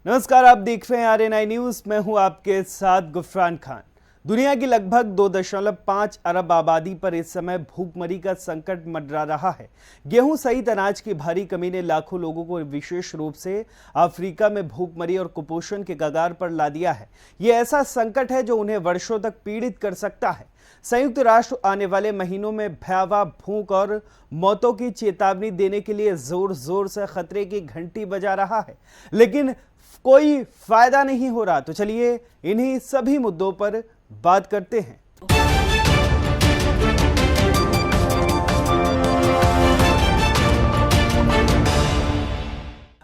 नमस्कार, आप देख रहे हैं आरएनआई न्यूज। मैं हूं आपके साथ गुफरान खान। दुनिया की लगभग 2.5 अरब आबादी पर इस समय भूखमरी का संकट मंडरा रहा है। गेहूं सहित अनाज की भारी कमी ने लाखों लोगों को विशेष रूप से अफ्रीका में भूखमरी और कुपोषण के कगार पर ला दिया है। यह ऐसा संकट है जो उन्हें वर्षों तक पीड़ित कर सकता है। संयुक्त राष्ट्र आने वाले महीनों में भयावह भूख और मौतों की चेतावनी देने के लिए जोर जोर से खतरे की घंटी बजा रहा है, लेकिन कोई फायदा नहीं हो रहा। तो चलिए इन्हीं सभी मुद्दों पर बात करते हैं।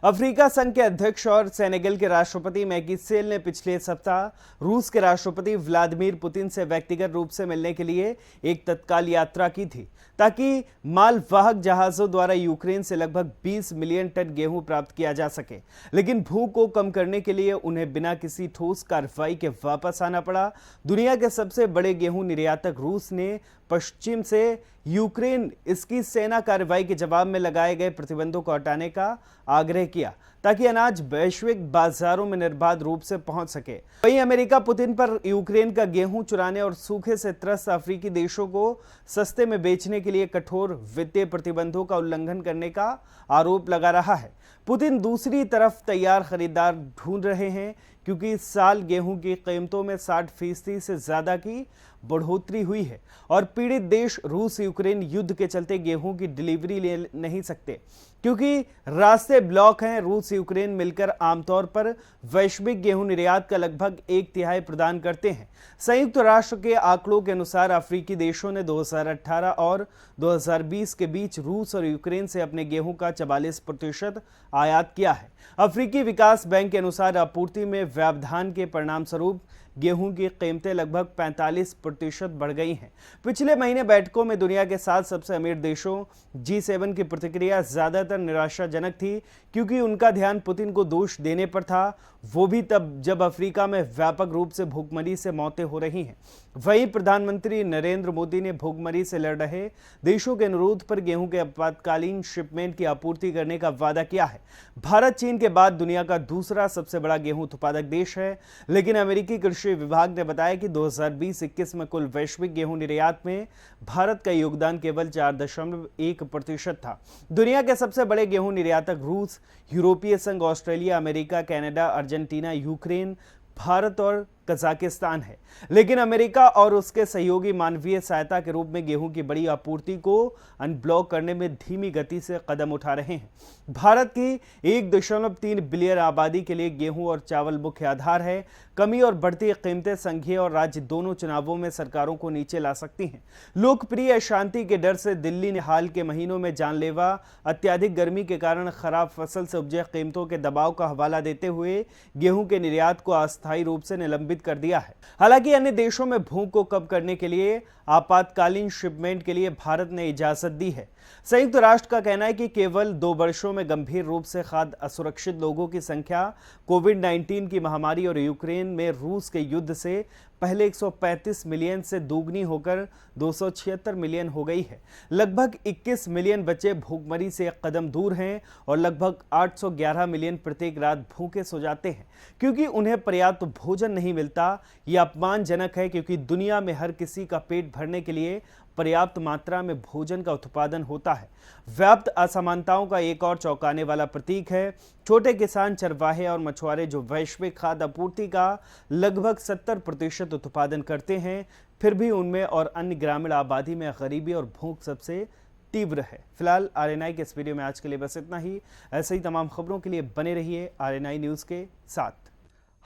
अफ्रीका संघ के अध्यक्ष और सेनेगल के राष्ट्रपति मैकी सेल ने पिछले सप्ताह रूस के राष्ट्रपति व्लादिमीर पुतिन से व्यक्तिगत रूप से मिलने के लिए एक तत्काल यात्रा की थी, ताकि मालवाहक जहाजों द्वारा यूक्रेन से लगभग 20 मिलियन टन गेहूं प्राप्त किया जा सके। लेकिन भूख को कम करने के लिए उन्हें बिना किसी ठोस कार्रवाई के वापस आना पड़ा। दुनिया के सबसे बड़े गेहूं निर्यातक रूस ने पश्चिम से यूक्रेन इसकी सेना कार्रवाई के जवाब में लगाए गए प्रतिबंधों को हटाने का आग्रह किया, ताकि अनाज वैश्विक बाजारों में निर्बाध रूप से पहुंच सके। वहीं अमेरिका पुतिन पर यूक्रेन का गेहूं चुराने और सूखे से त्रस्त अफ्रीकी देशों को सस्ते में बेचने के लिए कठोर वित्तीय प्रतिबंधों का उल्लंघन करने का आरोप लगा रहा है। पुतिन दूसरी तरफ तैयार खरीदार ढूंढ रहे हैं, क्योंकि इस साल गेहूं की कीमतों में 60% से ज्यादा की बढ़ोतरी हुई है और पीड़ित देश रूस यूक्रेन युद्ध के चलते गेहूं की डिलीवरी ले नहीं सकते, क्योंकि रास्ते ब्लॉक हैं। रूस यूक्रेन मिलकर आमतौर पर वैश्विक गेहूं निर्यात का लगभग 1/3 प्रदान करते हैं। संयुक्त राष्ट्र के आंकड़ों के अनुसार अफ्रीकी देशों ने 2018 और 2020 के बीच रूस और यूक्रेन से अपने गेहूं का 44% आयात किया है। अफ्रीकी विकास बैंक के अनुसार आपूर्ति में व्यवधान के परिणामस्वरूप गेहूं की कीमतें लगभग 45% बढ़ गई हैं। पिछले महीने बैठकों में दुनिया के 7 सबसे अमीर देशों G7 की प्रतिक्रिया ज्यादातर निराशाजनक थी, क्योंकि उनका ध्यान पुतिन को दोष देने पर था, वो भी तब जब अफ्रीका में व्यापक रूप से भूखमरी से मौतें हो रही हैं। वहीं प्रधानमंत्री नरेंद्र मोदी ने भूखमरी से लड़ रहे देशों के अनुरोध पर गेहूं के आपातकालीन शिपमेंट की आपूर्ति करने का वादा किया है। भारत चीन के बाद दुनिया का दूसरा सबसे बड़ा गेहूं उत्पादक देश है, लेकिन अमेरिकी कृषि विभाग ने बताया कि 2020-21 में कुल वैश्विक गेहूं निर्यात में भारत का योगदान केवल 4.1% था। दुनिया के सबसे बड़े गेहूं निर्यातक रूस, यूरोपीय संघ, Australia, America, Canada, Argentina, Ukraine, Bharat और कजाकिस्तान है। लेकिन अमेरिका और उसके सहयोगी मानवीय सहायता के रूप में गेहूं की बड़ी आपूर्ति को अनब्लॉक करने में धीमी गति से कदम उठा रहे हैं। भारत की 1.3 बिलियन आबादी के लिए गेहूं और चावल मुख्य आधार है। कमी और बढ़ती कीमतें संघीय और राज्य दोनों चुनावों में सरकारों को नीचे ला सकती हैं। लोकप्रिय अशांति के डर से दिल्ली ने हाल के महीनों में जानलेवा अत्यधिक गर्मी के कारण खराब फसल से उपजे कीमतों के दबाव का हवाला देते हुए गेहूं के निर्यात को अस्थायी रूप से निलंबित कर दिया है। हालांकि अन्य देशों में भूख को कम करने के लिए आपातकालीन शिपमेंट के लिए भारत ने इजाजत दी है। संयुक्त राष्ट्र का कहना है कि केवल 2 वर्षों में गंभीर रूप से खाद्य असुरक्षित लोगों की संख्या कोविड-19 की महामारी और यूक्रेन में रूस के युद्ध से पहले 135 मिलियन से दोगुनी होकर 276 मिलियन हो गई है। लगभग 21 मिलियन बच्चे भूखमरी से एक कदम दूर हैं और लगभग 811 मिलियन प्रत्येक रात भूखे सो जाते हैं, क्योंकि उन्हें पर्याप्त भोजन नहीं मिलता। यह अपमानजनक है, क्योंकि दुनिया में हर किसी का पेट भरने के लिए पर्याप्त मात्रा में भोजन का उत्पादन होता है। व्याप्त असमानताओं का एक और चौंकाने वाला प्रतीक है छोटे किसान, चरवाहे और मछुआरे, जो वैश्विक खाद्य आपूर्ति का लगभग 70% उत्पादन करते हैं, फिर भी उनमें और अन्य ग्रामीण आबादी में गरीबी और भूख सबसे तीव्र है। फिलहाल आरएनआई के इस वीडियो में आज के लिए बस इतना ही। ऐसे ही तमाम खबरों के लिए बने रहिए आरएनआई न्यूज के साथ।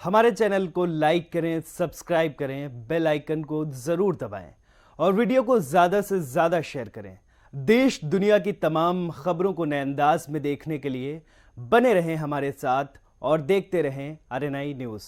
हमारे चैनल को लाइक करें, सब्सक्राइब करें, बेल आइकन को जरूर दबाएं और वीडियो को ज्यादा से ज्यादा शेयर करें। देश दुनिया की तमाम खबरों को नए अंदाज में देखने के लिए बने रहें हमारे साथ और देखते रहें आरएनआई न्यूज़।